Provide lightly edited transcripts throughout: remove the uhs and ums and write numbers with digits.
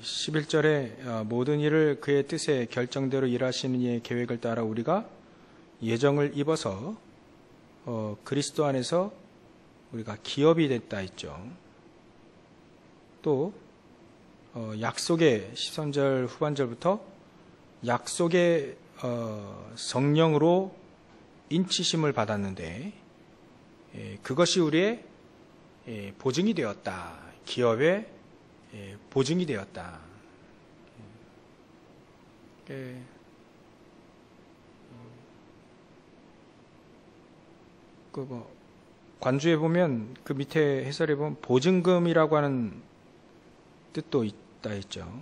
11절에 모든 일을 그의 뜻에 결정대로 일하시는 이의 계획을 따라 우리가 예정을 입어서 그리스도 안에서 우리가 기업이 됐다 했죠. 또 약속의 13절 후반절부터 약속의 성령으로 인치심을 받았는데 그것이 우리의 보증이 되었다. 기업의 보증이 되었다. 관주에 보면 그 밑에 해설에 보면 보증금이라고 하는 뜻도 있다 했죠.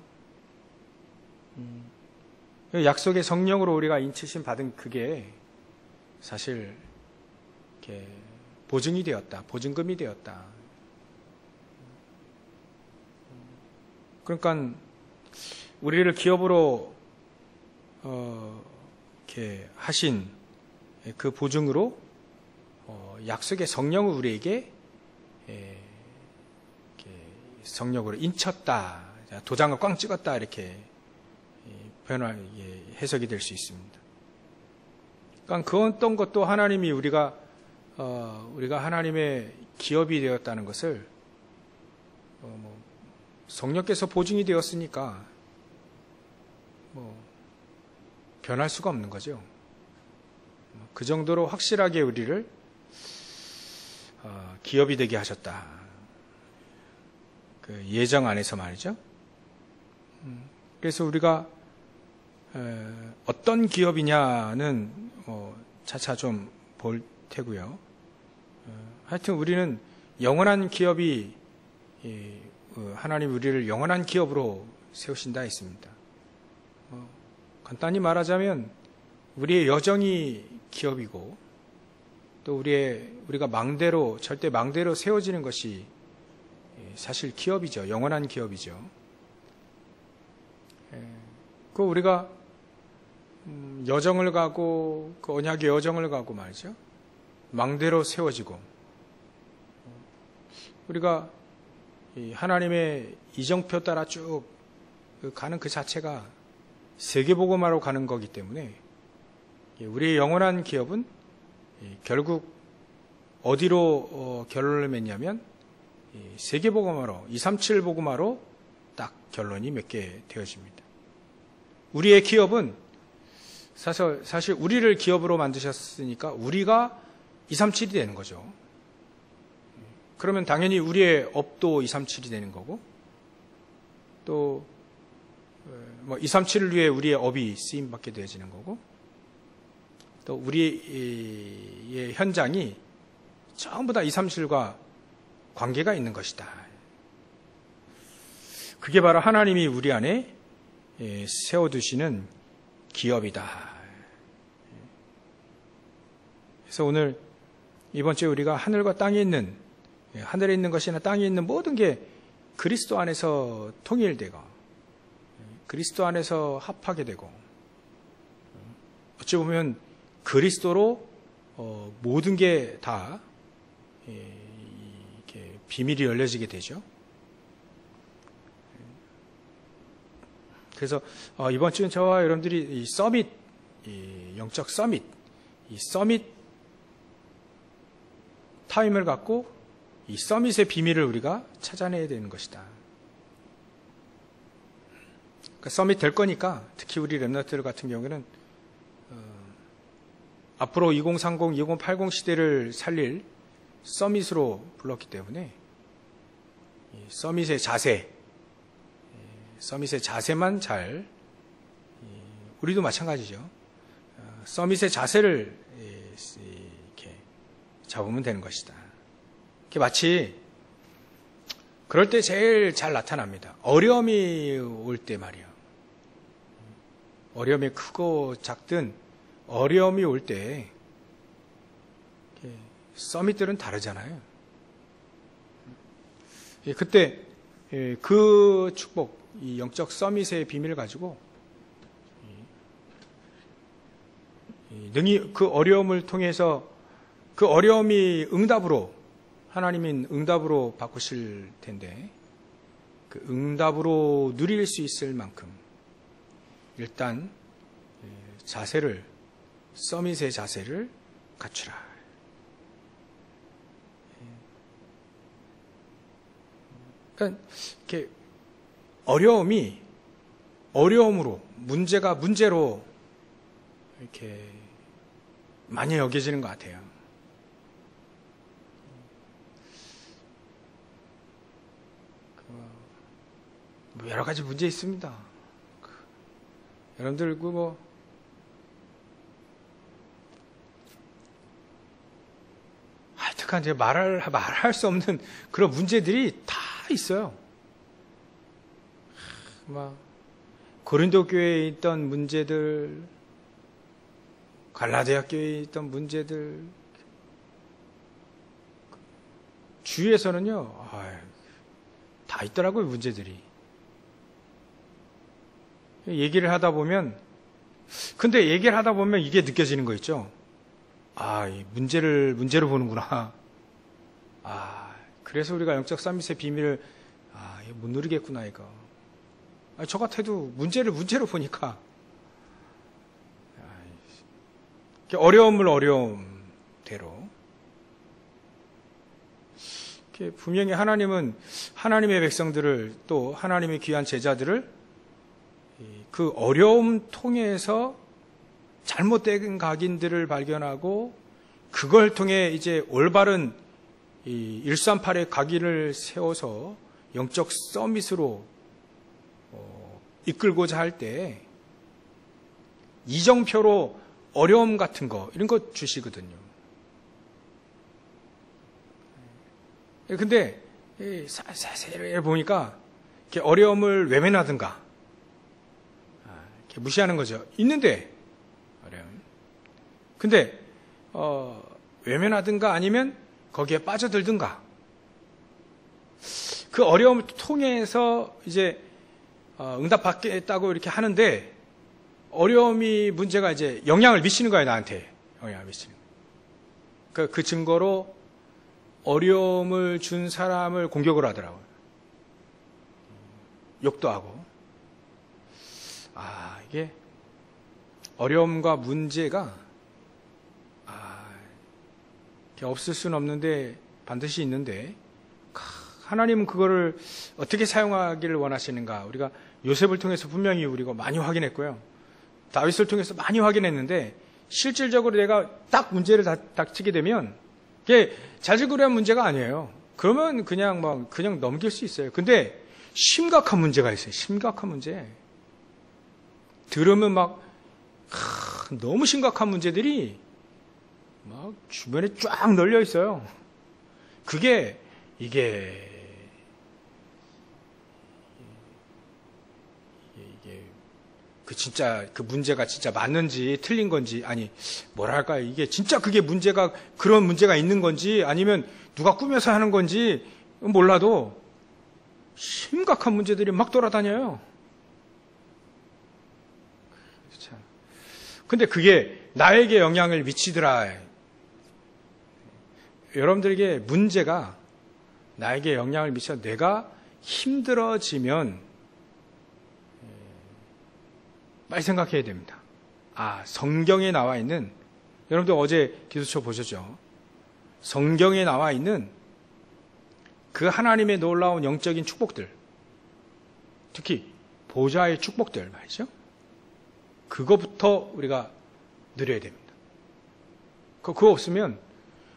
약속의 성령으로 우리가 인치심 받은 그게 사실 이렇게 보증이 되었다. 보증금이 되었다. 그러니까 우리를 기업으로 이렇게 하신 그 보증으로 약속의 성령을 우리에게 성령으로 인쳤다. 도장을 꽝 찍었다. 이렇게 해석이 될 수 있습니다. 그러니까 그 어떤 것도 하나님이 우리가 하나님의 기업이 되었다는 것을 성령께서 보증이 되었으니까 변할 수가 없는 거죠. 그 정도로 확실하게 우리를 기업이 되게 하셨다. 그 예정 안에서 말이죠. 그래서 우리가 어떤 기업이냐는 차차 좀 볼 테고요. 하여튼 우리는 영원한 기업이 하나님 우리를 영원한 기업으로 세우신다 했습니다. 간단히 말하자면 우리의 여정이 기업이고 또 우리가 절대 망대로 세워지는 것이 사실 기업이죠. 영원한 기업이죠. 그 우리가 여정을 가고 그 언약의 여정을 가고 말이죠. 망대로 세워지고 우리가 하나님의 이정표 따라 쭉 가는 그 자체가 세계복음화로 가는 거기 때문에 우리의 영원한 기업은 결국 어디로 결론을 맺냐면 세계복음화로 237 복음화로 딱 결론이 맺게 되어집니다. 우리의 기업은 사실 우리를 기업으로 만드셨으니까 우리가 237이 되는 거죠. 그러면 당연히 우리의 업도 237이 되는 거고 또 237을 위해 우리의 업이 쓰임받게 되어지는 거고 또 우리의 현장이 전부 다 237과 관계가 있는 것이다. 그게 바로 하나님이 우리 안에 세워두시는 기업이다. 그래서 오늘 이번 주에 우리가 하늘과 땅에 있는 하늘에 있는 것이나 땅에 있는 모든 게 그리스도 안에서 통일되고 그리스도 안에서 합하게 되고 어찌 보면 그리스도로 모든 게 다 비밀이 열려지게 되죠. 그래서 이번 주는 저와 여러분들이 이 영적 서밋 타임을 갖고 이 서밋의 비밀을 우리가 찾아내야 되는 것이다. 그러니까 서밋 될 거니까 특히 우리 렘넌트들 같은 경우에는 앞으로 2030, 2080 시대를 살릴 서밋으로 불렀기 때문에 서밋의 자세만 잘 우리도 마찬가지죠. 서밋의 자세를 이렇게 잡으면 되는 것이다. 이렇게 마치 그럴 때 제일 잘 나타납니다. 어려움이 올 때 말이야. 어려움이 크고 작든 어려움이 올 때 서밋들은 다르잖아요. 그때 그 축복, 이 영적 서밋의 비밀을 가지고 능히 그 어려움을 통해서 그 어려움이 응답으로 하나님인 응답으로 바꾸실 텐데 그 응답으로 누릴 수 있을 만큼 일단 자세를, 서밋의 자세를 갖추라. 그러니까 이렇게 어려움으로, 문제가 문제로 이렇게 많이 여겨지는 것 같아요. 여러 가지 문제 있습니다. 여러분들 하여튼간 이제 말할 수 없는 그런 문제들이 다 있어요. 고린도 교회에 있던 문제들, 갈라디아 교회에 있던 문제들, 주위에서는요, 다 있더라고요, 문제들이. 얘기를 하다 보면 이게 느껴지는 거 있죠. 이 문제로 보는구나. 그래서 우리가 영적 서밋의 비밀을, 이거 못 누리겠구나, 이거. 저 같아도 문제로 보니까, 어려움을 어려움대로. 분명히 하나님은 하나님의 백성들을, 또 하나님의 귀한 제자들을 그 어려움 통해서 잘못된 각인들을 발견하고 그걸 통해 이제 올바른 이 138의 각인을 세워서 영적 서밋으로 이끌고자 할 때 이정표로 어려움 같은 거 이런 거 주시거든요. 근데 자세히 보니까 이렇게 어려움을 외면하든가 이렇게 무시하는 거죠. 있는데 어려움. 근데 외면하든가 아니면 거기에 빠져들든가. 그 어려움을 통해서 이제 응답받겠다고 이렇게 하는데 어려움이 문제가 이제 영향을 미치는 거예요, 나한테. 영향을 미치는. 그 증거로 어려움을 준 사람을 공격을 하더라고요. 욕도 하고. 이게 어려움과 문제가 이렇게 없을 수는 없는데 반드시 있는데 하나님은 그거를 어떻게 사용하기를 원하시는가. 우리가 요셉을 통해서 분명히 우리가 많이 확인했고요. 다윗을 통해서 많이 확인했는데 실질적으로 내가 딱 문제를 닥치게 되면 이게 자질구레한 문제가 아니에요. 그러면 그냥 넘길 수 있어요. 근데 심각한 문제가 있어요. 심각한 문제. 들으면 너무 심각한 문제들이 주변에 쫙 널려 있어요. 이게 진짜 그 문제가 진짜 맞는지 틀린 건지, 이게 진짜 그게 문제가, 그런 문제가 있는 건지, 아니면 누가 꾸며서 하는 건지 몰라도 심각한 문제들이 막 돌아다녀요. 근데 그게 나에게 영향을 미치더라. 여러분들에게 문제가 나에게 영향을 미쳐 내가 힘들어지면 빨리 생각해야 됩니다. 성경에 나와 있는, 여러분들 어제 기도처 보셨죠? 성경에 나와 있는 그 하나님의 놀라운 영적인 축복들, 특히 보좌의 축복들 말이죠. 그거부터 우리가 누려야 됩니다. 그거 없으면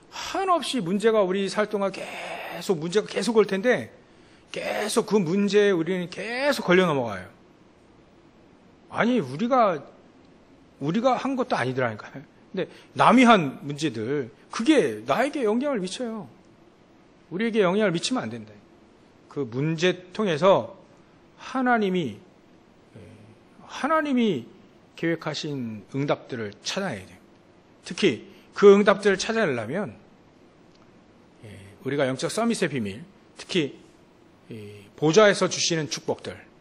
한없이 문제가 우리 살 동안 문제가 계속 올 텐데 계속 그 문제에 우리는 계속 걸려 넘어가요. 우리가 한 것도 아니더라니까요. 근데 남이 한 문제들, 그게 나에게 영향을 미쳐요. 우리에게 영향을 미치면 안 된다. 그 문제 통해서 하나님이 계획하신 응답들을 찾아내야 돼요. 특히 그 응답들을 찾아내려면 우리가 영적 서밋의 비밀, 특히 보좌에서 주시는 축복들.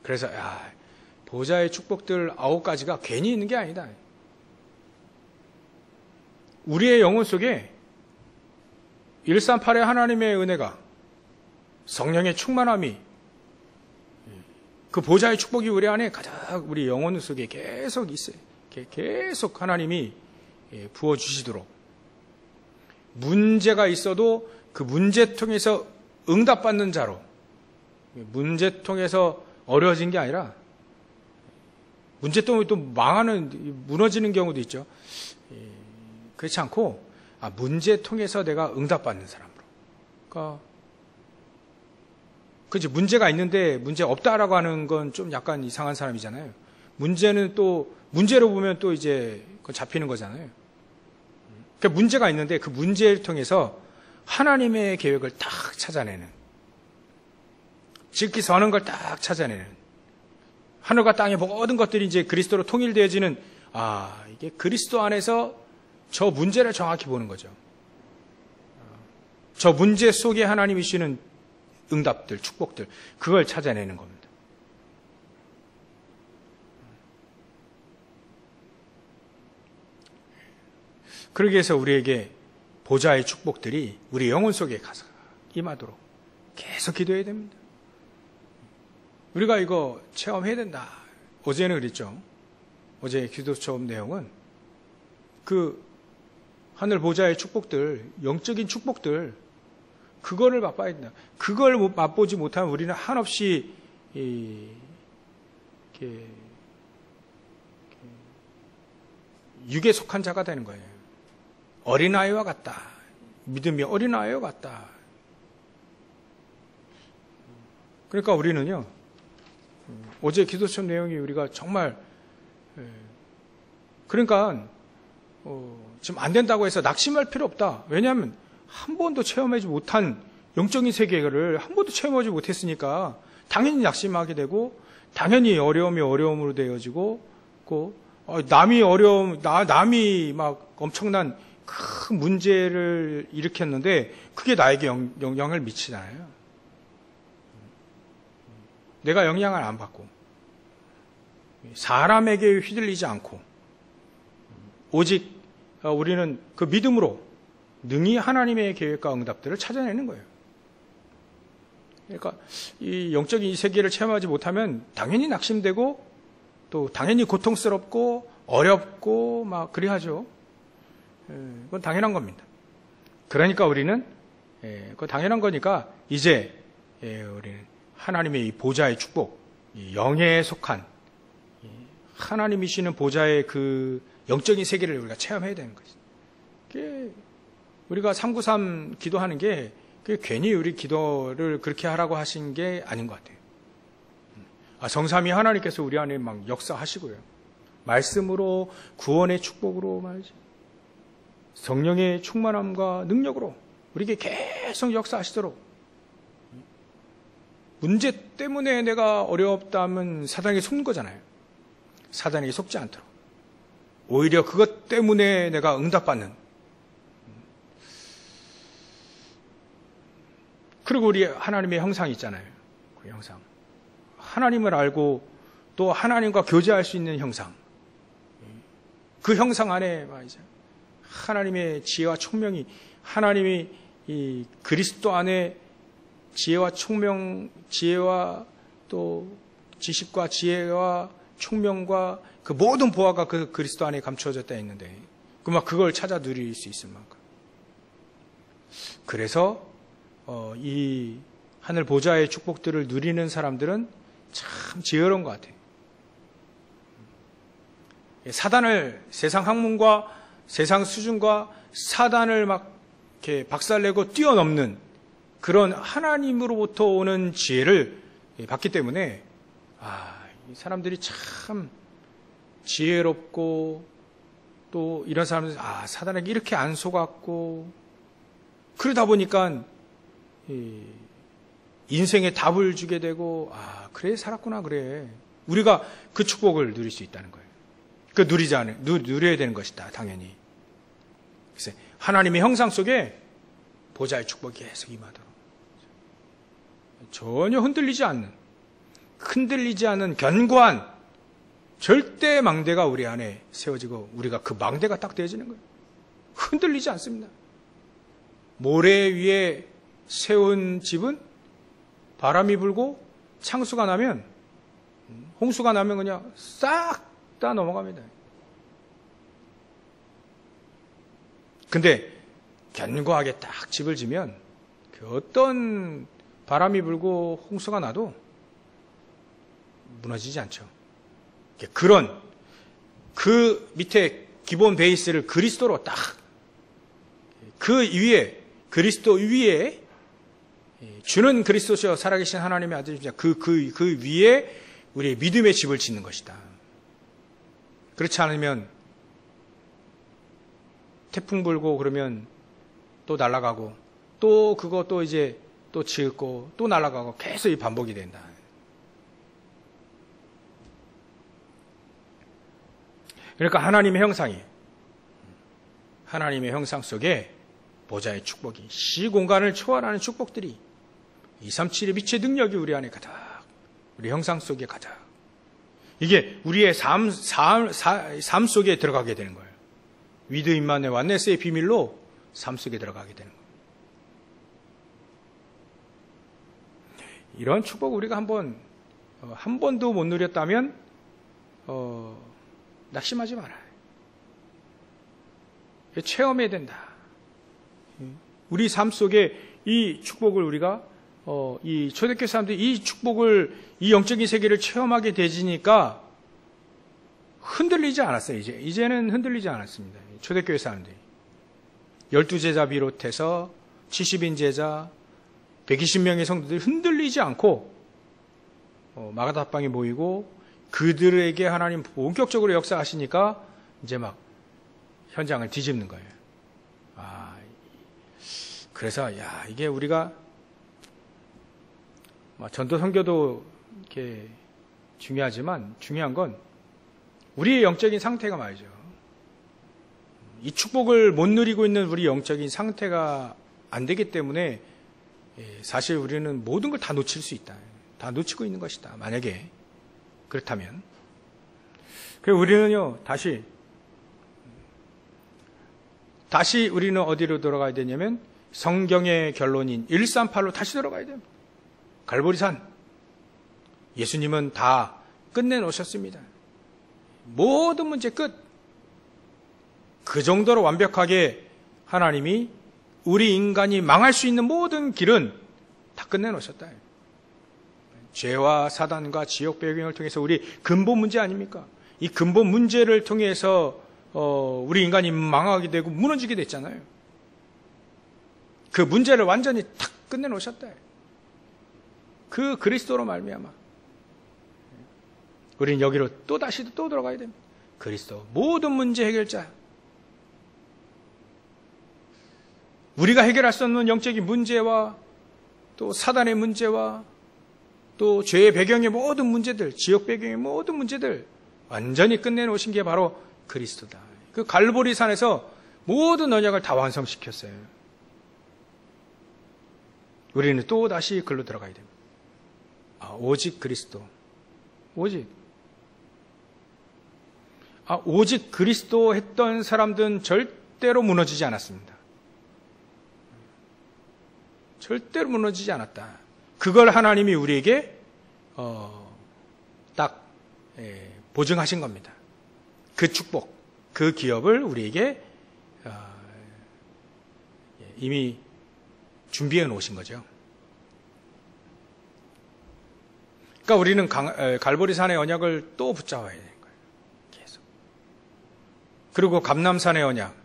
그래서 보좌의 축복들 9가지가 괜히 있는 게 아니다. 우리의 영혼 속에 138의 하나님의 은혜가 성령의 충만함이, 그 보좌의 축복이 우리 안에 가득 우리 영혼 속에 계속 있어요. 계속 하나님이 부어주시도록, 문제가 있어도 그 문제 통해서 응답받는 자로, 문제 통해서 어려워진 게 아니라 문제 때문에 또 망하는, 무너지는 경우도 있죠. 그렇지 않고 문제 통해서 내가 응답받는 사람으로. 그러니까 그치, 문제가 있는데 문제 없다라고 하는 건 좀 약간 이상한 사람이잖아요. 문제는 또 문제로 보면 또 이제 잡히는 거잖아요. 그러니까 문제가 있는데 그 문제를 통해서 하나님의 계획을 딱 찾아내는, 지극히 선한 걸 딱 찾아내는, 하늘과 땅의 모든 것들이 이제 그리스도로 통일되어지는, 이게 그리스도 안에서 저 문제를 정확히 보는 거죠. 저 문제 속에 하나님이 주시는 응답들, 축복들, 그걸 찾아내는 겁니다. 그러기 위해서 우리에게 보좌의 축복들이 우리 영혼 속에 가서 임하도록 계속 기도해야 됩니다. 우리가 이거 체험해야 된다. 어제는 그랬죠. 어제 기도 처음 내용은 그 하늘 보좌의 축복들, 영적인 축복들, 그거를 맛봐야 된다. 그걸 맛보지 못하면 우리는 한없이 육에 속한 자가 되는 거예요. 어린아이와 같다. 믿음이 어린아이와 같다. 그러니까 우리는요, 어제 기도처럼 내용이 우리가 정말, 그러니까 지금 안 된다고 해서 낙심할 필요 없다. 왜냐하면 한 번도 체험하지 못한 영적인 세계를 한 번도 체험하지 못했으니까 당연히 낙심하게 되고, 당연히 어려움이 어려움으로 되어지고, 남이 남이 막 엄청난 큰 문제를 일으켰는데 그게 나에게 영향을 미치잖아요. 내가 영향을 안 받고 사람에게 휘둘리지 않고 오직 우리는 그 믿음으로 능히 하나님의 계획과 응답들을 찾아내는 거예요. 그러니까 이 영적인 이 세계를 체험하지 못하면 당연히 낙심되고 또 당연히 고통스럽고 어렵고 막 그리하죠. 그건 당연한 겁니다. 그러니까 우리는 그건 당연한 거니까 이제 우리는 하나님의 이 보좌의 축복, 이 영에 속한 하나님이시는 보좌의 그 영적인 세계를 우리가 체험해야 되는 거죠. 우리가 393 기도하는 게 괜히 우리 기도를 그렇게 하라고 하신 게 아닌 것 같아요. 성삼위 하나님께서 우리 안에 막 역사하시고요. 말씀으로, 구원의 축복으로 말이죠. 성령의 충만함과 능력으로 우리에게 계속 역사하시도록. 문제 때문에 내가 어렵다면 사단에게 속는 거잖아요. 사단에게 속지 않도록. 오히려 그것 때문에 내가 응답받는. 그리고 우리 하나님의 형상이 있잖아요. 그 형상. 하나님을 알고 또 하나님과 교제할 수 있는 형상. 그 형상 안에 말이죠. 하나님의 지혜와 총명이, 하나님이 이 그리스도 안에 지혜와 총명, 지혜와 또 지식과 지혜와 총명과 그 모든 보화가 그 그리스도 안에 감추어졌다 했는데, 그걸 찾아 누릴 수 있을 만큼. 그래서 이 하늘 보좌의 축복들을 누리는 사람들은 참 지혜로운 것 같아요. 사단을, 세상 학문과 세상 수준과 사단을 막 이렇게 박살내고 뛰어넘는 그런 하나님으로부터 오는 지혜를 받기 때문에 이 사람들이 참 지혜롭고, 또 이런 사람들 사단에게 이렇게 안 속았고, 그러다 보니까 인생에 답을 주게 되고, 그래 살았구나, 그래. 우리가 그 축복을 누릴 수 있다는 거예요. 그 누려야 되는 것이다, 당연히. 그래서 하나님의 형상 속에 보좌의 축복이 계속 임하도록. 전혀 흔들리지 않는 견고한 절대 망대가 우리 안에 세워지고, 우리가 그 망대가 딱 되어지는 거예요. 흔들리지 않습니다. 모래 위에 세운 집은 바람이 불고 창수가 나면, 홍수가 나면 그냥 싹 다 넘어갑니다. 근데 견고하게 딱 집을 지면 그 어떤 바람이 불고 홍수가 나도 무너지지 않죠. 그런 그 밑에 기본 베이스를 그리스도로 딱 그 위에 그리스도 위에 주는 그리스도시여 살아계신 하나님의 아들이시자 그 위에 우리의 믿음의 집을 짓는 것이다. 그렇지 않으면 태풍 불고 그러면 또 날아가고 또 그거 또 이제 또 지었고 또 날아가고 계속 이 반복이 된다. 그러니까 하나님의 형상 속에 보좌의 축복이 시공간을 초월하는 축복들이 237의 빛의 능력이 우리 안에 가득, 우리 형상 속에 가득. 이게 우리의 삶 속에 들어가게 되는 거예요. 위드 임마누엘 완네스의 비밀로 삶 속에 들어가게 되는 거예요. 이런 축복 우리가 한 번도 못 누렸다면 낙심하지 말아요. 체험해야 된다. 우리 삶 속에 이 축복을 우리가 이 초대교회 사람들이 이 축복을 이 영적인 세계를 체험하게 되지니까 흔들리지 않았어요. 이제는 흔들리지 않았습니다. 초대교회 사람들이 12제자 비롯해서 70인 제자 120명의 성도들이 흔들리지 않고 마가다락방에 모이고 그들에게 하나님 본격적으로 역사하시니까 이제 막 현장을 뒤집는 거예요. 그래서 이게 우리가 전도 선교도 이렇게 중요하지만 중요한 건 우리의 영적인 상태가 말이죠. 이 축복을 못 누리고 있는 우리 영적인 상태가 안 되기 때문에 사실 우리는 모든 걸 다 놓칠 수 있다. 다 놓치고 있는 것이다. 만약에 그렇다면. 그래서 우리는요, 다시 우리는 어디로 돌아가야 되냐면 성경의 결론인 138로 다시 돌아가야 됩니다. 갈보리산. 예수님은 다 끝내놓으셨습니다. 모든 문제 끝. 그 정도로 완벽하게 하나님이 우리 인간이 망할 수 있는 모든 길은 다 끝내놓으셨다. 죄와 사단과 지옥 배경을 통해서 우리 근본 문제 아닙니까? 이 근본 문제를 통해서 우리 인간이 망하게 되고 무너지게 됐잖아요. 그 문제를 완전히 탁 끝내놓으셨다. 그 그리스도로 말미암아 우리는 여기로 또다시 또 들어가야 됩니다. 그리스도 모든 문제 해결자. 우리가 해결할 수 없는 영적인 문제와 또 사단의 문제와 또 죄의 배경의 모든 문제들, 지역 배경의 모든 문제들 완전히 끝내놓으신 게 바로 그리스도다. 그 갈보리산에서 모든 언약을 다 완성시켰어요. 우리는 또 다시 글로 들어가야 됩니다. 오직 그리스도. 오직 그리스도 했던 사람들은 절대로 무너지지 않았습니다. 절대로 무너지지 않았다. 그걸 하나님이 우리에게 딱 보증하신 겁니다. 그 축복, 그 기업을 우리에게 이미 준비해 놓으신 거죠. 그러니까 우리는 갈보리산의 언약을 또 붙잡아야 되는 거예요. 계속. 그리고 감람산의 언약.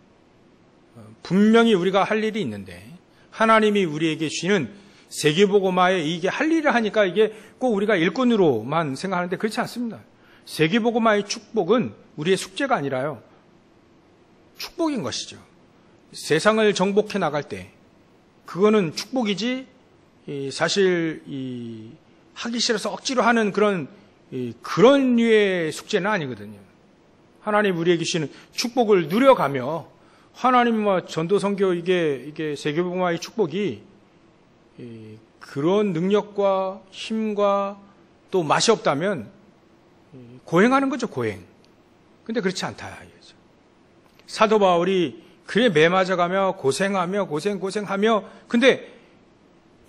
분명히 우리가 할 일이 있는데 하나님이 우리에게 주시는 세계복음화에 이게 할 일을 하니까 이게 꼭 우리가 일꾼으로만 생각하는데 그렇지 않습니다. 세계복음화의 축복은 우리의 숙제가 아니라요. 축복인 것이죠. 세상을 정복해 나갈 때 그거는 축복이지 사실 하기 싫어서 억지로 하는 그런 류의 숙제는 아니거든요. 하나님 우리에게 주시는 축복을 누려가며 하나님과 전도 선교 이게 세계복음화의 축복이 그런 능력과 힘과 또 맛이 없다면 고행하는 거죠, 고행. 근데 그렇지 않다. 사도 바울이 그래 매맞아가며 고생하며 고생하며 근데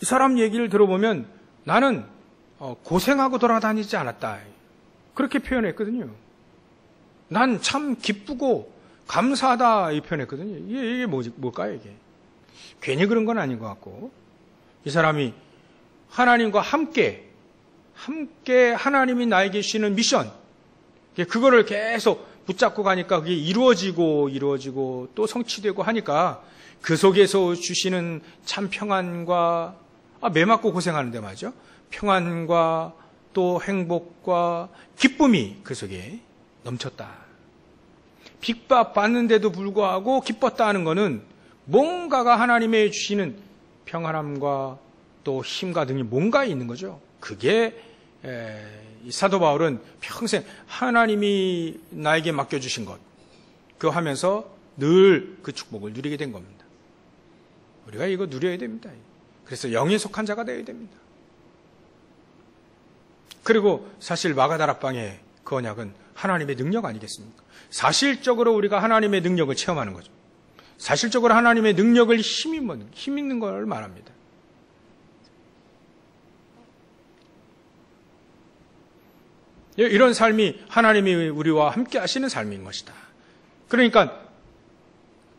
이 사람 얘기를 들어보면 나는 고생하고 돌아다니지 않았다. 그렇게 표현했거든요. 난 참 기쁘고 감사하다 이 표현했거든요. 이게 뭘까요 이게? 괜히 그런 건 아닌 것 같고, 이 사람이 하나님과 함께 하나님이 나에게 주시는 미션, 그거를 계속 붙잡고 가니까 그게 이루어지고 또 성취되고 하니까 그 속에서 주시는 참 평안과, 매 맞고 고생하는데 말이죠. 평안과 또 행복과 기쁨이 그 속에 넘쳤다. 핍박받는데도 불구하고 기뻤다 하는 것은 뭔가가 하나님의 주시는 평안함과 또 힘과 등이 뭔가에 있는 거죠. 그게 사도 바울은 평생 하나님이 나에게 맡겨주신 것, 그거 하면서 늘 그 축복을 누리게 된 겁니다. 우리가 이거 누려야 됩니다. 그래서 영에 속한 자가 되어야 됩니다. 그리고 사실 마가다락방의 그 언약은 하나님의 능력 아니겠습니까? 사실적으로 우리가 하나님의 능력을 체험하는 거죠. 사실적으로 하나님의 능력을 힘 있는 걸 말합니다. 이런 삶이 하나님이 우리와 함께 하시는 삶인 것이다. 그러니까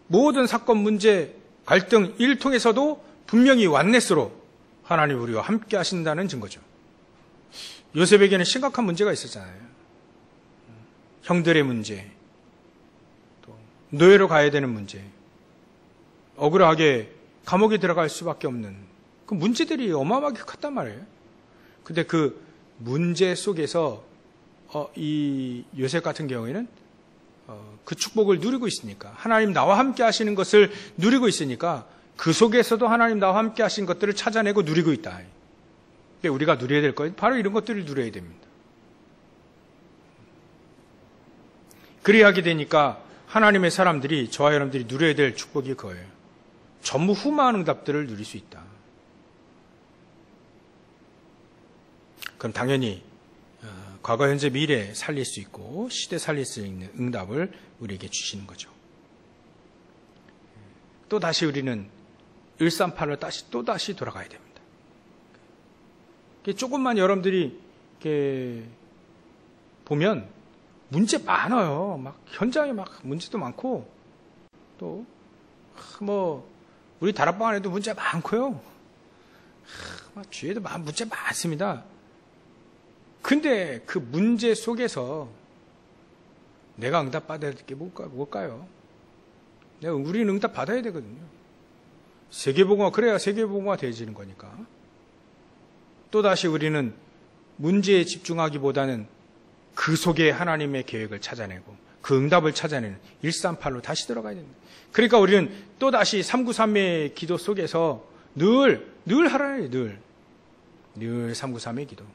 모든 사건, 문제, 갈등, 이를 통해서도 분명히 완네스로 하나님 우리와 함께 하신다는 증거죠. 요셉에게는 심각한 문제가 있었잖아요. 형들의 문제, 또 노예로 가야 되는 문제, 억울하게 감옥에 들어갈 수밖에 없는 그 문제들이 어마어마하게 컸단 말이에요. 근데 그 문제 속에서 이 요셉 같은 경우에는 그 축복을 누리고 있으니까, 하나님 나와 함께 하시는 것을 누리고 있으니까 그 속에서도 하나님 나와 함께 하신 것들을 찾아내고 누리고 있다. 우리가 누려야 될 거예요. 바로 이런 것들을 누려야 됩니다. 그래야 하게 되니까 하나님의 사람들이, 저와 여러분들이 누려야 될 축복이 그거예요. 전무후무한 응답들을 누릴 수 있다. 그럼 당연히 과거, 현재, 미래 살릴 수 있고 시대 살릴 수 있는 응답을 우리에게 주시는 거죠. 또다시 우리는 138로 또다시 돌아가야 됩니다. 조금만 여러분들이 이렇게 보면 문제 많아요. 막 현장에 막 문제도 많고, 또 우리 다락방 안에도 문제 많고요. 막 주위에도 문제 많습니다. 근데 그 문제 속에서 내가 응답받아야 될 게 뭘까요? 우리는 응답받아야 되거든요. 세계복음화, 그래야 세계복음화 되어지는 거니까. 또다시 우리는 문제에 집중하기보다는 그 속에 하나님의 계획을 찾아내고 그 응답을 찾아내는 138로 다시 들어가야 됩니다. 그러니까 우리는 또다시 393의 기도 속에서 늘 하라는 늘 393의 기도.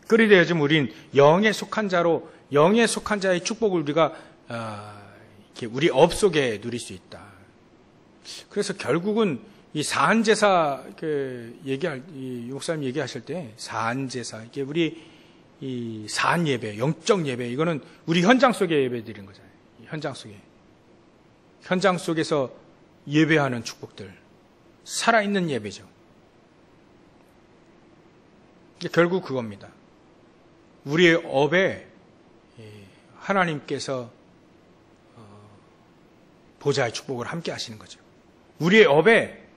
그리되어지면 우린 영에 속한 자로, 영에 속한 자의 축복을 우리가 우리 업 속에 누릴 수 있다. 그래서 결국은 이 사안제사 이 목사님 얘기하실 때 사안제사, 이게 우리 이 사안 예배, 영적 예배, 이거는 우리 현장 속에 예배 드리는 거잖아요. 현장 속에서 예배하는 축복들, 살아있는 예배죠. 결국 그겁니다. 우리의 업에 하나님께서 보좌의 축복을 함께 하시는 거죠. 우리의 업에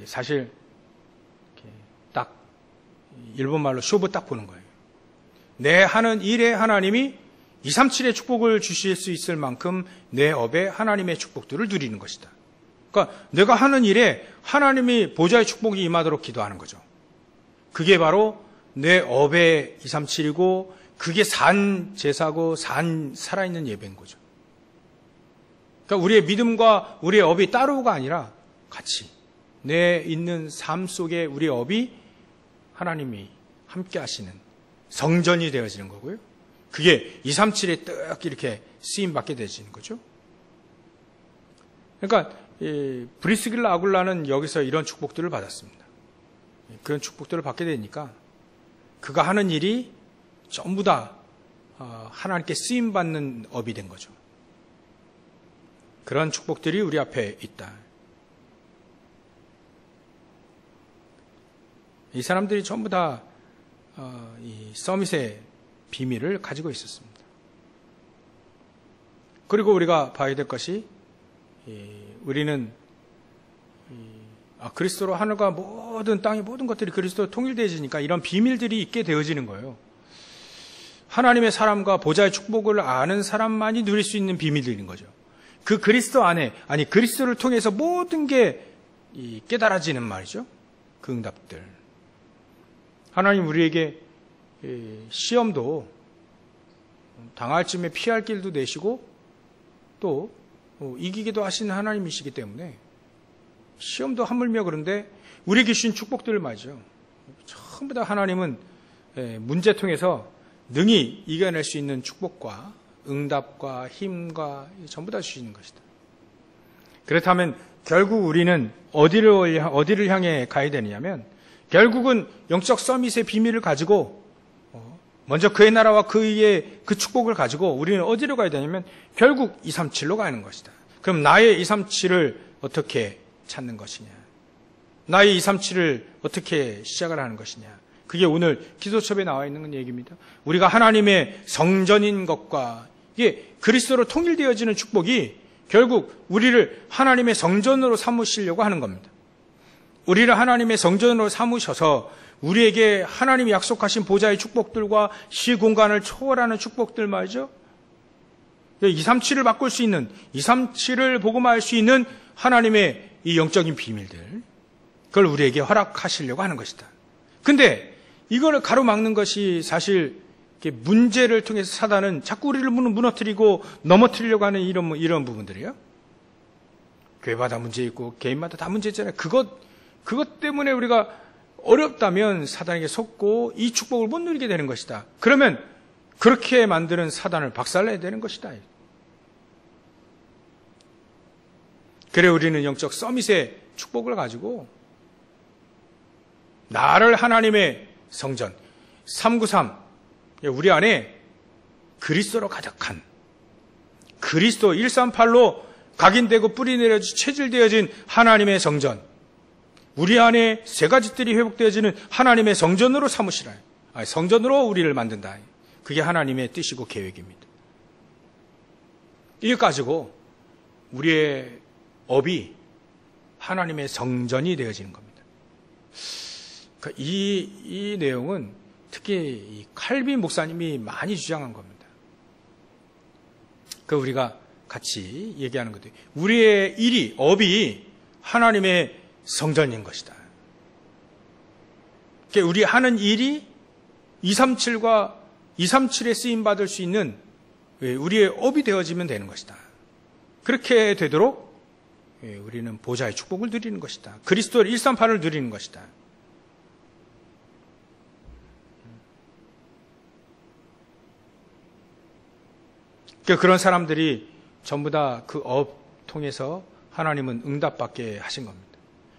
사실 딱 일본말로 쇼부 딱 보는 거예요. 내 하는 일에 하나님이 237의 축복을 주실 수 있을 만큼 내 업에 하나님의 축복들을 누리는 것이다. 그러니까 내가 하는 일에 하나님이 보좌의 축복이 임하도록 기도하는 거죠. 그게 바로 내 업의 237이고 그게 산 제사고 산 살아있는 예배인 거죠. 그러니까 우리의 믿음과 우리의 업이 따로가 아니라 같이 내 있는 삶 속에 우리의 업이 하나님이 함께 하시는 성전이 되어지는 거고요. 그게 237에 딱 이렇게 쓰임받게 되어지는 거죠. 그러니까 브리스길라 아굴라는 여기서 이런 축복들을 받았습니다. 그런 축복들을 받게 되니까 그가 하는 일이 전부 다 하나님께 쓰임받는 업이 된 거죠. 그런 축복들이 우리 앞에 있다. 이 사람들이 전부 다 이 서밋의 비밀을 가지고 있었습니다. 그리고 우리가 봐야 될 것이 우리는 그리스도로 하늘과 모든 땅의 모든 것들이 그리스도로 통일되어지니까 이런 비밀들이 있게 되어지는 거예요. 하나님의 사람과 보좌의 축복을 아는 사람만이 누릴 수 있는 비밀들인 거죠. 그 그리스도 안에, 그리스도를 통해서 모든 게 깨달아지는 말이죠. 그 응답들. 하나님 우리에게 시험도 당할 쯤에 피할 길도 내시고 또 이기기도 하시는 하나님이시기 때문에 시험도 하물며 그런데 우리에게 주신 축복들을 말이죠. 전부 다 하나님은 문제통에서 능히 이겨낼 수 있는 축복과 응답과 힘과 전부 다 주시는 것이다. 그렇다면 결국 우리는 어디를 향해 가야 되느냐면 결국은 영적 서밋의 비밀을 가지고 먼저 그의 나라와 그의 그 축복을 가지고 우리는 어디로 가야 되냐면 결국 237로 가는 것이다. 그럼 나의 237을 어떻게 찾는 것이냐? 나의 237을 어떻게 시작을 하는 것이냐? 그게 오늘 기도첩에 나와 있는 얘기입니다. 우리가 하나님의 성전인 것과 이게 그리스도로 통일되어지는 축복이 결국 우리를 하나님의 성전으로 삼으시려고 하는 겁니다. 우리를 하나님의 성전으로 삼으셔서 우리에게 하나님이 약속하신 보좌의 축복들과 시공간을 초월하는 축복들 말이죠. 237을 바꿀 수 있는, 237을 복음화할 수 있는 하나님의 이 영적인 비밀들, 그걸 우리에게 허락하시려고 하는 것이다. 근데 이거를 가로막는 것이 사실 문제를 통해서 사단은 자꾸 우리를 무너뜨리고 넘어뜨리려고 하는 이런 부분들이에요. 교회마다 문제 있고 개인마다 다 문제 있잖아요. 그것 때문에 우리가 어렵다면 사단에게 속고 이 축복을 못 누리게 되는 것이다. 그러면 그렇게 만드는 사단을 박살내야 되는 것이다. 그래 우리는 영적 서밋의 축복을 가지고 나를 하나님의 성전 393 우리 안에 그리스도로 가득한 그리스도 138로 각인되고 뿌리 내려지 체질되어진 하나님의 성전 우리 안에 세 가지 뜰이 회복되어지는 하나님의 성전으로 삼으시라. 성전으로 우리를 만든다. 그게 하나님의 뜻이고 계획입니다. 이거 가지고 우리의 업이 하나님의 성전이 되어지는 겁니다. 이 내용은 특히 이 칼빈 목사님이 많이 주장한 겁니다. 우리가 같이 얘기하는 것도 우리의 일이 업이 하나님의 성전인 것이다. 우리 하는 일이 237과 237에 쓰임받을 수 있는 우리의 업이 되어지면 되는 것이다. 그렇게 되도록 우리는 보좌의 축복을 누리는 것이다. 그리스도 138을 누리는 것이다. 그런 사람들이 전부 다 그 업 통해서 하나님은 응답받게 하신 겁니다.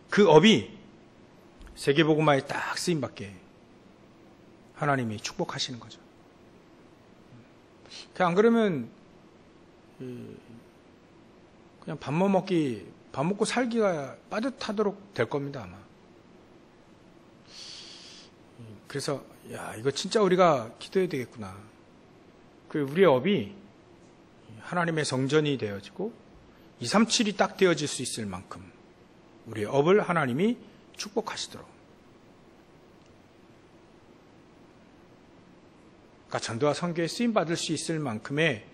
그 업이 세계복음화에 딱 쓰임받게 하나님이 축복하시는 거죠. 안 그러면 그냥 밥 먹고 살기가 빠듯하도록 될 겁니다, 아마. 그래서 이거 진짜 우리가 기도해야 되겠구나. 우리의 업이 하나님의 성전이 되어지고 237이 딱 되어질 수 있을 만큼 우리의 업을 하나님이 축복하시도록. 그러니까 전도와 선교에 쓰임받을 수 있을 만큼의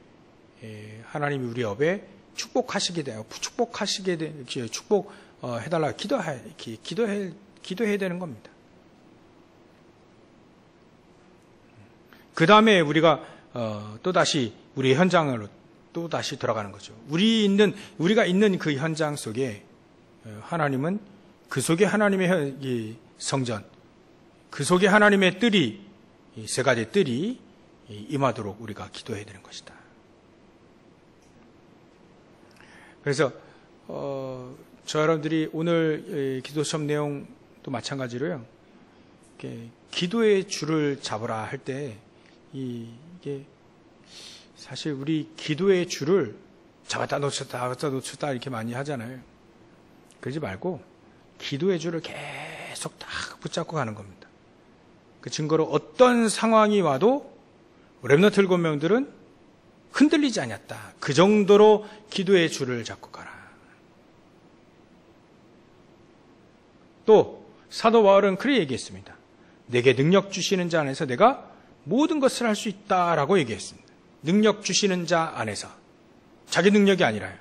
하나님이 우리 업에 축복해달라 기도해야 되는 겁니다. 그 다음에 우리가 또다시 우리의 현장으로 또다시 들어가는 거죠. 우리가 있는 그 현장 속에 하나님은 그 속에 하나님의 이 성전, 그 속에 하나님의 뜰이, 이 세 가지 뜰이 임하도록 우리가 기도해야 되는 것이다. 그래서 저 여러분들이 오늘 기도 수업 내용도 마찬가지로요. 기도의 줄을 잡으라 할 때 이게 사실 우리 기도의 줄을 잡았다 놓쳤다 이렇게 많이 하잖아요. 그러지 말고 기도의 줄을 계속 딱 붙잡고 가는 겁니다. 그 증거로 어떤 상황이 와도 렘넌트 7명들은 흔들리지 않았다. 그 정도로 기도의 줄을 잡고 가라. 또 사도 바울은 그렇게 얘기했습니다. 내게 능력 주시는 자 안에서 내가 모든 것을 할 수 있다라고 얘기했습니다. 능력 주시는 자 안에서. 자기 능력이 아니라요.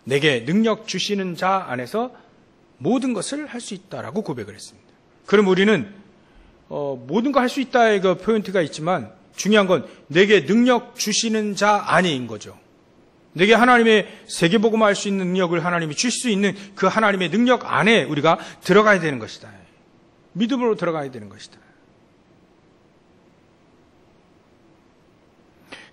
내게 능력 주시는 자 안에서 모든 것을 할 수 있다라고 고백을 했습니다. 그럼 우리는 모든 거 할 수 있다의 그 포인트가 있지만 중요한 건 내게 능력 주시는 자 안에인 거죠. 내게 하나님의 세계복음화 할 수 있는 능력을 하나님이 주실 수 있는 그 하나님의 능력 안에 우리가 들어가야 되는 것이다. 믿음으로 들어가야 되는 것이다.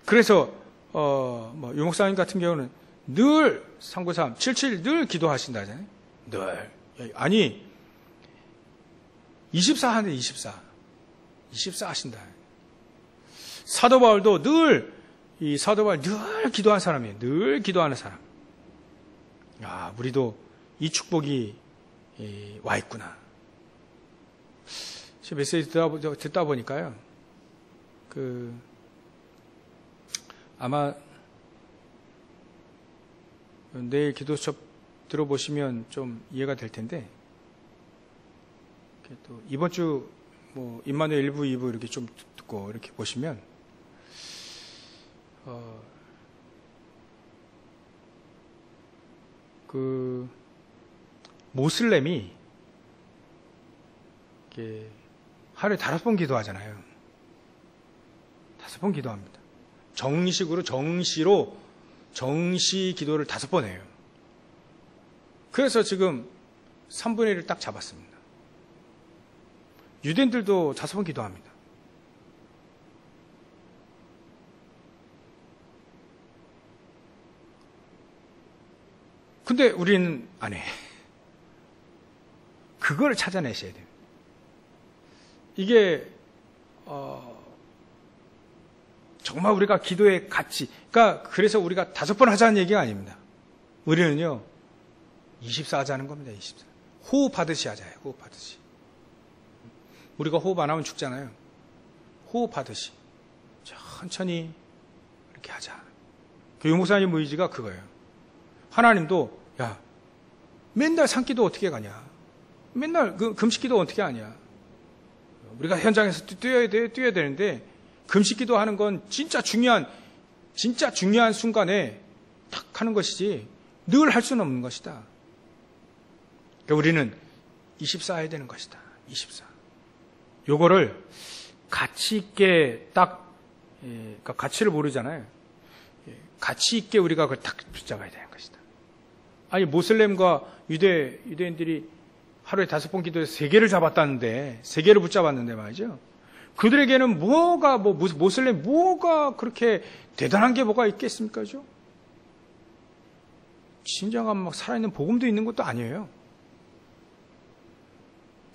그래서 유 목사님 같은 경우는 늘 393, 77 늘 기도하신다잖아요. 늘. 아니 24 하는데 24 하신다. 사도 바울도 사도 바울 늘 기도한 사람이에요. 늘 기도하는 사람. 야, 우리도 이 축복이 와 있구나. 제 메시지 듣다 보니까요. 아마 내일 기도 수업 들어보시면 좀 이해가 될 텐데, 또 이번 주 임마누엘 1부, 2부 이렇게 좀 듣고 이렇게 보시면, 모슬렘이 하루에 5번 기도하잖아요. 5번 기도합니다. 정시 기도를 5번 해요. 그래서 지금 3분의 1을 딱 잡았습니다. 유대인들도 5번 기도합니다. 근데 우리는 안 해. 그걸 찾아내셔야 돼요. 이게 정말 우리가 기도의 가치, 그래서 우리가 5번 하자는 얘기가 아닙니다. 우리는요 24 하자는 겁니다. 24. 호흡하듯이 하자요. 호흡하듯이. 우리가 호흡 안 하면 죽잖아요. 호흡하듯이 천천히 이렇게 하자. 유 목사님 의지가 그거예요. 하나님도 맨날 산기도 어떻게 가냐, 맨날 금식기도 어떻게 하냐. 우리가 현장에서 뛰어야 되는데 금식기도 하는 건 진짜 중요한 순간에 탁 하는 것이지 늘 할 수는 없는 것이다. 그러니까 우리는 24 해야 되는 것이다. 24. 요거를 가치 있게 그러니까 가치를 모르잖아요. 가치 있게 우리가 그걸 딱 붙잡아야 되는 것이다. 아니 모슬렘과 유대인들이 하루에 5번 기도해서 3개를 잡았다는데, 3개를 붙잡았는데 말이죠. 그들에게는 모슬렘 뭐가 그렇게 대단한 게 뭐가 있겠습니까? 죠? 진정한 살아있는 복음도 있는 것도 아니에요.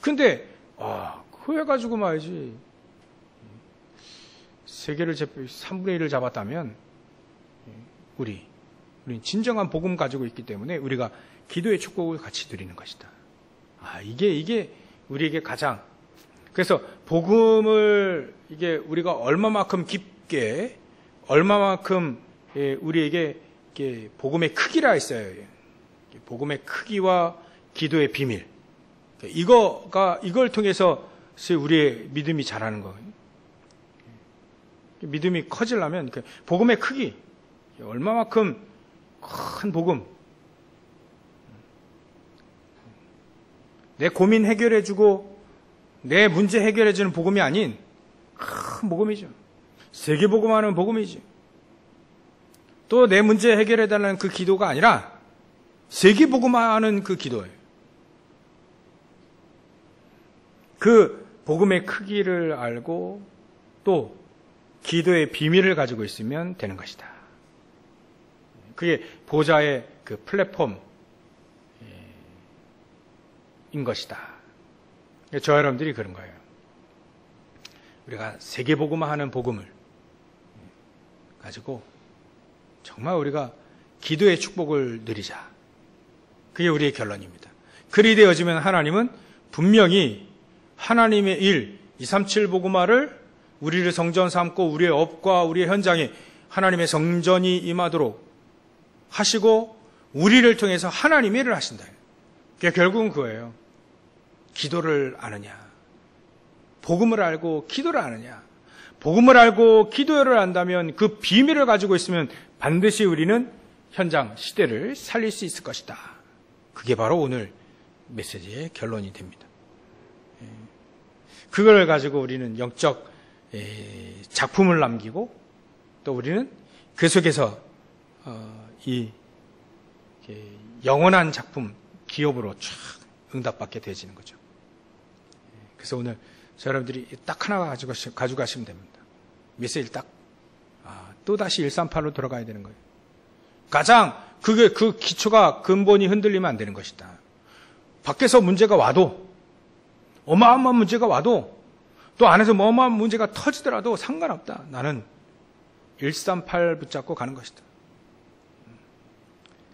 근데, 그거 해가지고 말이지. 3개를 3분의 1을 잡았다면, 우리는 진정한 복음 가지고 있기 때문에 우리가 기도의 축복을 같이 드리는 것이다. 이게 우리에게 가장, 그래서 복음을 우리가 얼마만큼 깊게, 얼마만큼 우리에게 복음의 크기라 했어요. 복음의 크기와 기도의 비밀. 이걸 통해서 우리의 믿음이 자라는 거예요. 믿음이 커지려면 복음의 크기, 얼마만큼 큰 복음, 내 고민 해결해주고 내 문제 해결해주는 복음이 아닌 큰 복음이죠. 세계복음하는 복음이지. 또 내 문제 해결해달라는 그 기도가 아니라 세계복음하는 그 기도예요. 그 복음의 크기를 알고 또 기도의 비밀을 가지고 있으면 되는 것이다. 그게 보좌의 그 플랫폼인 것이다. 저 여러분들이 그런 거예요. 우리가 세계복음화하는 복음을 가지고 정말 우리가 기도의 축복을 누리자. 그게 우리의 결론입니다. 그리 되어지면 하나님은 분명히 하나님의 일, 237 복음화를 우리를 성전 삼고 우리의 업과 우리의 현장에 하나님의 성전이 임하도록 하시고 우리를 통해서 하나님의 일을 하신다. 그러니까 결국은 그거예요. 기도를 아느냐, 복음을 알고 기도를 아느냐. 복음을 알고 기도를 안다면 그 비밀을 가지고 있으면 반드시 우리는 현장, 시대를 살릴 수 있을 것이다. 그게 바로 오늘 메시지의 결론이 됩니다. 그걸 가지고 우리는 영적 작품을 남기고 또 우리는 그 속에서 이 영원한 작품, 기업으로 쫙 응답받게 되어지는 거죠. 그래서 오늘 여러분들이 딱 하나 가져가시면 됩니다. 메시지를 딱, 또다시 138로 돌아가야 되는 거예요. 가장, 그 기초가 근본이 흔들리면 안 되는 것이다. 밖에서 문제가 와도, 어마어마한 문제가 와도, 또 안에서 어마어마한 문제가 터지더라도 상관없다. 나는 138 붙잡고 가는 것이다.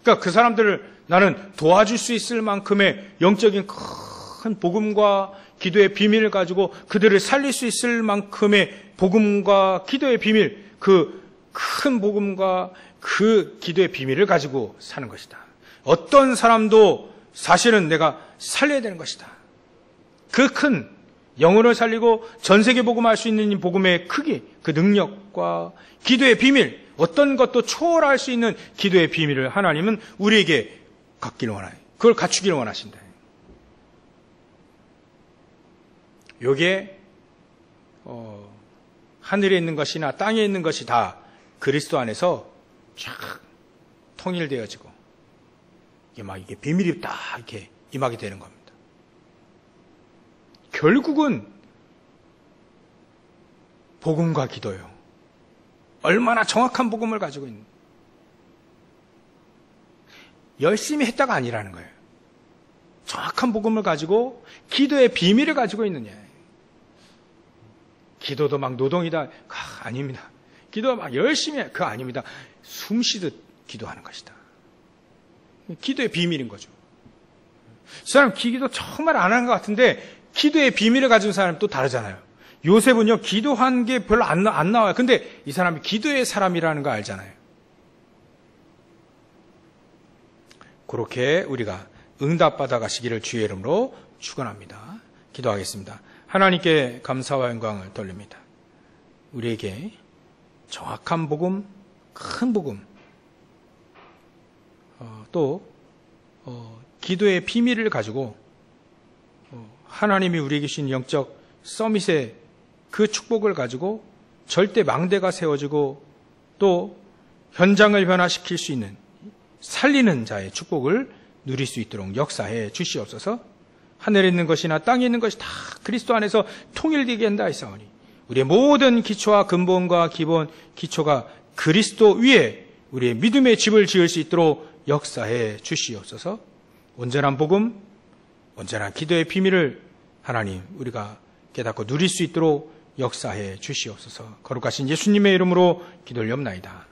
그러니까 그 사람들을 나는 도와줄 수 있을 만큼의 영적인 큰 복음과 기도의 비밀을 가지고 그들을 살릴 수 있을 만큼의 복음과 기도의 비밀, 그 큰 복음과 그 기도의 비밀을 가지고 사는 것이다. 어떤 사람도 사실은 내가 살려야 되는 것이다. 그 큰 영혼을 살리고 전 세계 복음할 수 있는 이 복음의 크기, 그 능력과 기도의 비밀, 어떤 것도 초월할 수 있는 기도의 비밀을 하나님은 우리에게 갖기를 원해요. 그걸 갖추기를 원하신다. 요게 하늘에 있는 것이나 땅에 있는 것이 다 그리스도 안에서 쫙 통일되어지고 이게 비밀이 딱 이렇게 임하게 되는 겁니다. 결국은 복음과 기도요. 얼마나 정확한 복음을 가지고 있는, 열심히 했다가 아니라는 거예요. 정확한 복음을 가지고 기도의 비밀을 가지고 있느냐. 기도도 막 노동이다. 아닙니다. 기도 막 열심히 해. 그거 아닙니다. 숨 쉬듯 기도하는 것이다. 기도의 비밀인 거죠. 그 사람 기도 정말 안 하는 것 같은데 기도의 비밀을 가진 사람은 또 다르잖아요. 요셉은요, 기도한 게 별로 안 나와요. 근데 이 사람이 기도의 사람이라는 거 알잖아요. 그렇게 우리가 응답받아 가시기를 주의 이름으로 축원합니다. 기도하겠습니다. 하나님께 감사와 영광을 돌립니다. 우리에게 정확한 복음, 큰 복음, 또 기도의 비밀을 가지고 하나님이 우리에게 주신 영적 서밋의 그 축복을 가지고 절대 망대가 세워지고 또 현장을 변화시킬 수 있는 살리는 자의 축복을 누릴 수 있도록 역사해 주시옵소서. 하늘에 있는 것이나 땅에 있는 것이 다 그리스도 안에서 통일되게 한다 했사오니 우리의 모든 기초와 근본과 기본 기초가 그리스도 위에 우리의 믿음의 집을 지을 수 있도록 역사해 주시옵소서. 온전한 복음, 온전한 기도의 비밀을 하나님 우리가 깨닫고 누릴 수 있도록 역사해 주시옵소서. 거룩하신 예수님의 이름으로 기도를 엽나이다.